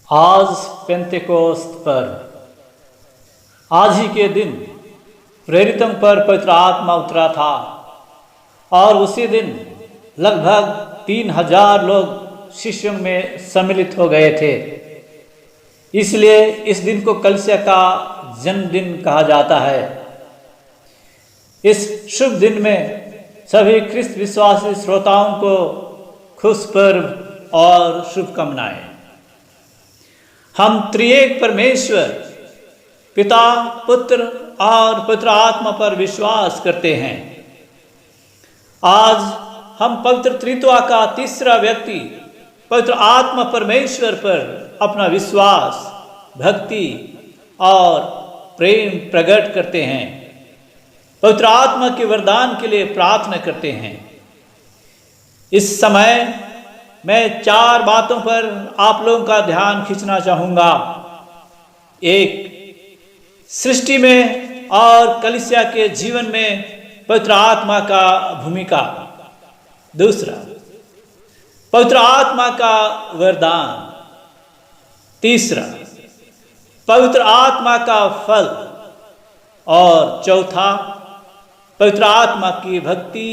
आज पेंतेकोस्त पर आज ही के दिन प्रेरितों पर पवित्र आत्मा उतरा था और उसी दिन लगभग 3000 लोग शिष्यों में सम्मिलित हो गए थे। इसलिए इस दिन को कलीसिया का जन्मदिन कहा जाता है। इस शुभ दिन में सभी ख्रिस्त विश्वासी श्रोताओं को खुश पर्व और शुभकामनाएं। हम त्रिएक परमेश्वर पिता, पुत्र और पवित्र आत्मा पर विश्वास करते हैं। आज हम पवित्र त्रित्वा का तीसरा व्यक्ति पवित्र आत्मा परमेश्वर पर अपना विश्वास, भक्ति और प्रेम प्रकट करते हैं। पवित्र आत्मा के वरदान के लिए प्रार्थना करते हैं। इस समय मैं 4 बातों पर आप लोगों का ध्यान खींचना चाहूँगा। 1, सृष्टि में और कलीसिया के जीवन में पवित्र आत्मा का भूमिका। 2, पवित्र आत्मा का वरदान। 3, पवित्र आत्मा का फल। और 4, पवित्र आत्मा की भक्ति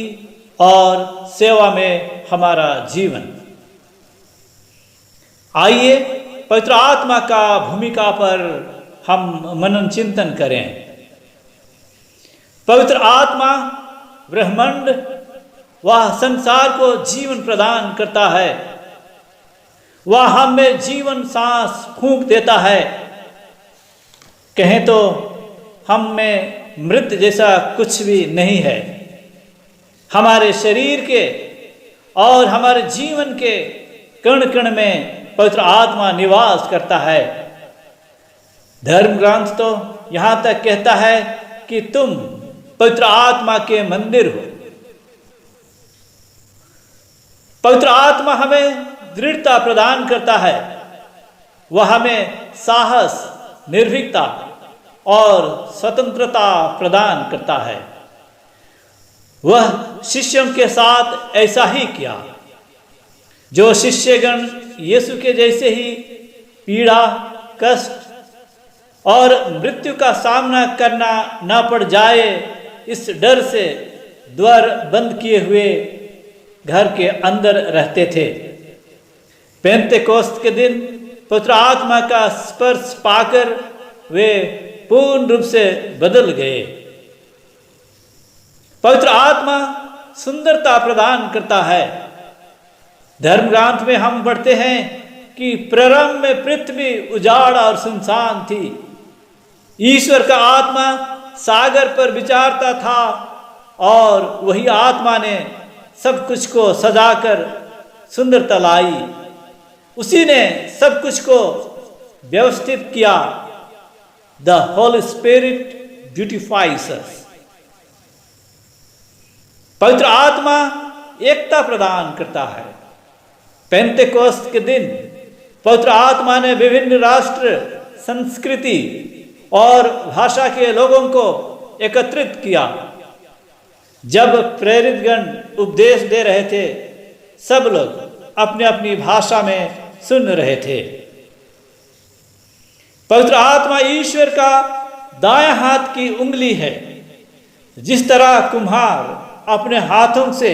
और सेवा में हमारा जीवन। आइए पवित्र आत्मा का भूमिका पर हम मनन चिंतन करें। पवित्र आत्मा ब्रह्मांड वह संसार को जीवन प्रदान करता है। वह हम में जीवन सांस फूंक देता है। कहें तो हम में मृत जैसा कुछ भी नहीं है। हमारे शरीर के और हमारे जीवन के कण कण में पवित्र आत्मा निवास करता है। धर्म ग्रंथ तो यहाँ तक कहता है कि तुम पवित्र आत्मा के मंदिर हो। पवित्र आत्मा हमें दृढ़ता प्रदान करता है। वह हमें साहस, निर्भीकता और स्वतंत्रता प्रदान करता है। वह शिष्यों के साथ ऐसा ही किया। जो शिष्यगण यीशु के जैसे ही पीड़ा, कष्ट और मृत्यु का सामना करना न पड़ जाए, इस डर से द्वार बंद किए हुए घर के अंदर रहते थे। पेंतेकोस्त के दिन पवित्र आत्मा का स्पर्श पाकर वे पूर्ण रूप से बदल गए। पवित्र आत्मा सुंदरता प्रदान करता है। धर्म ग्रंथ में हम पढ़ते हैं कि प्रारंभ में पृथ्वी उजाड़ और सुनसान थी। ईश्वर का आत्मा सागर पर विचारता था और वही आत्मा ने सब कुछ को सजाकर सुंदरता लाई। उसी ने सब कुछ को व्यवस्थित किया। द होली स्पिरिट ब्यूटिफाइज अस। पवित्र आत्मा एकता प्रदान करता है। पेंतेकोस्त के दिन पवित्र आत्मा ने विभिन्न राष्ट्र, संस्कृति और भाषा के लोगों को एकत्रित किया। जब प्रेरितगण उपदेश दे रहे थे, सब लोग अपनी अपनी भाषा में सुन रहे थे। पवित्र आत्मा ईश्वर का दायां हाथ की उंगली है। जिस तरह कुम्हार अपने हाथों से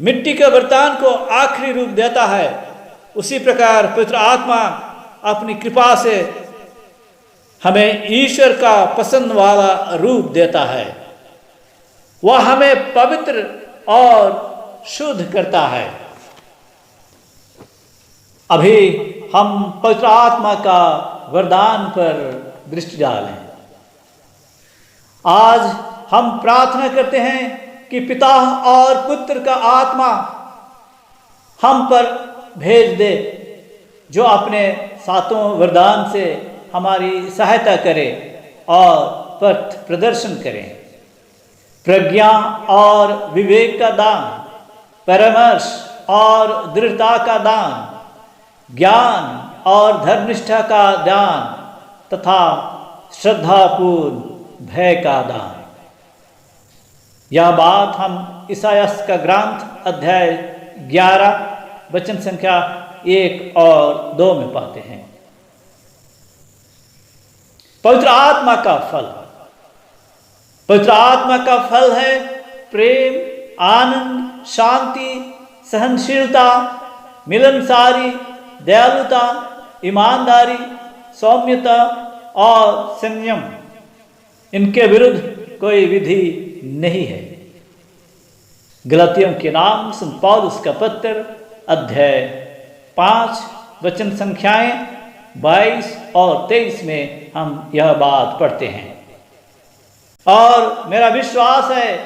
मिट्टी के बर्तन को आखिरी रूप देता है, उसी प्रकार पवित्र आत्मा अपनी कृपा से हमें ईश्वर का पसंद वाला रूप देता है। वह हमें पवित्र और शुद्ध करता है। अभी हम पवित्र आत्मा का वरदान पर दृष्टि डालें। आज हम प्रार्थना करते हैं कि पिता और पुत्र का आत्मा हम पर भेज दे, जो अपने सातों वरदान से हमारी सहायता करे और पथ प्रदर्शन करें। प्रज्ञा और विवेक का दान, परामर्श और दृढ़ता का दान, ज्ञान और धर्मनिष्ठा का दान तथा श्रद्धापूर्ण भय का दान। यह बात हम ईसायास का ग्रंथ अध्याय 11 वचन संख्या 1 और 2 में पाते हैं। पवित्र आत्मा का फल। पवित्र आत्मा का फल है प्रेम, आनंद, शांति, सहनशीलता, मिलनसारी, दयालुता, ईमानदारी, सौम्यता और संयम। इनके विरुद्ध कोई विधि नहीं है। गलातियों के नाम संत पौलुस का पत्र अध्याय 5 वचन संख्याएं 22 और 23 में हम यह बात पढ़ते हैं। और मेरा विश्वास है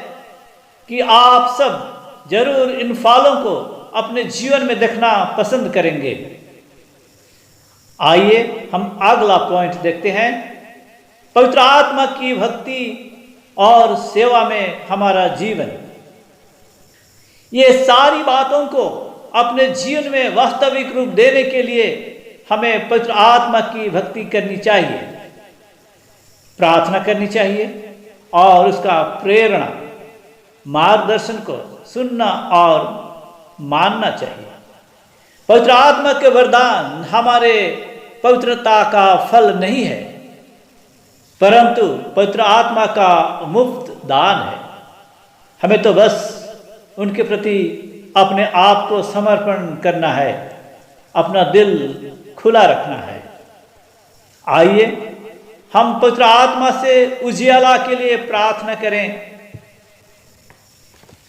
कि आप सब जरूर इन फलों को अपने जीवन में देखना पसंद करेंगे। आइए हम अगला पॉइंट देखते हैं। पवित्र आत्मा की भक्ति और सेवा में हमारा जीवन। ये सारी बातों को अपने जीवन में वास्तविक रूप देने के लिए हमें पवित्र आत्मा की भक्ति करनी चाहिए, प्रार्थना करनी चाहिए और उसका प्रेरणा, मार्गदर्शन को सुनना और मानना चाहिए। पवित्र आत्मा के वरदान हमारे पवित्रता का फल नहीं है, परंतु पवित्र आत्मा का मुफ्त दान है। हमें तो बस उनके प्रति अपने आप को समर्पण करना है, अपना दिल खुला रखना है। आइए हम पवित्र आत्मा से उजियाला के लिए प्रार्थना करें।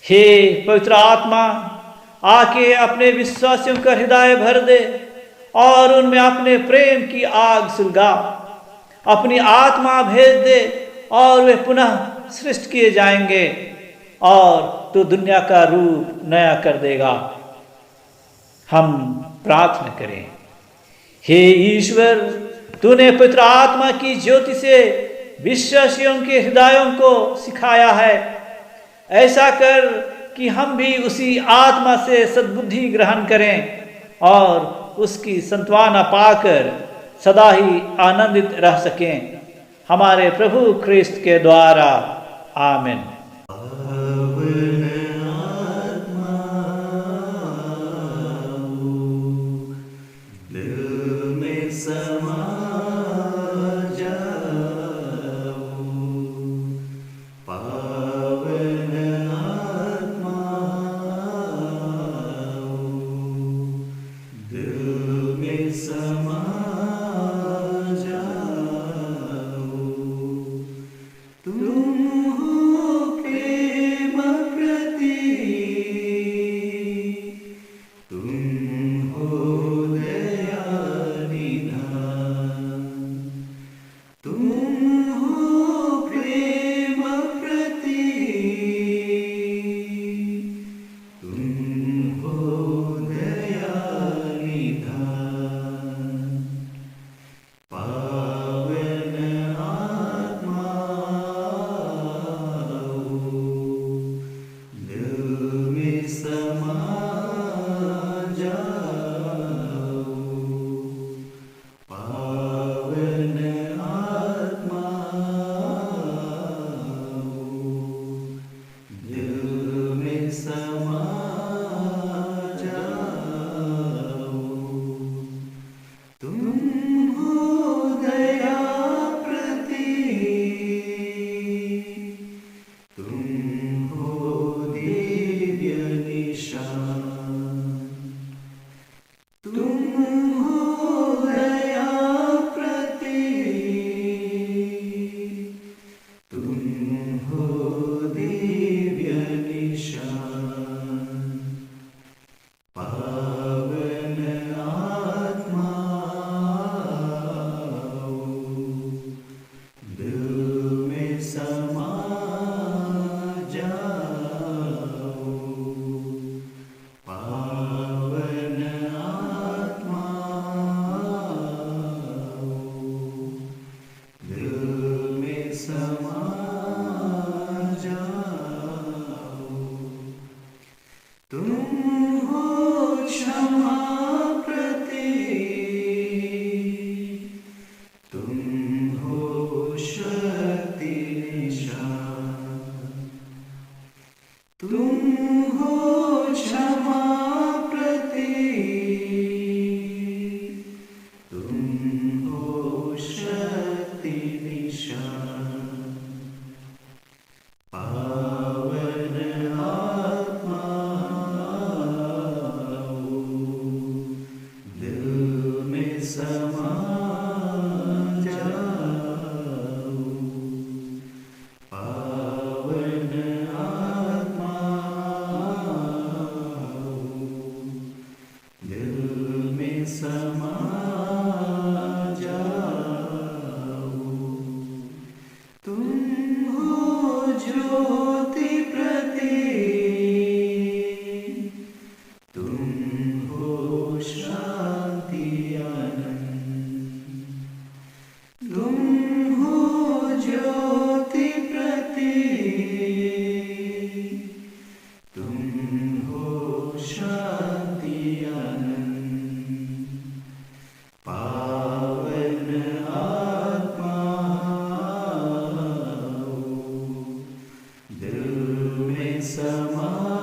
हे पवित्र आत्मा, आके अपने विश्वासियों का हृदय भर दे और उनमें अपने प्रेम की आग सुलगा। अपनी आत्मा भेज दे और वे पुनः सृष्ट किए जाएंगे और तो दुनिया का रूप नया कर देगा। हम प्रार्थना करें। हे ईश्वर, तूने पवित्र आत्मा की ज्योति से विश्वासियों के हृदयों को सिखाया है। ऐसा कर कि हम भी उसी आत्मा से सद्बुद्धि ग्रहण करें और उसकी सांत्वना पाकर सदा ही आनंदित रह सकें। हमारे प्रभु ख्रिस्त के द्वारा, आमीन। समा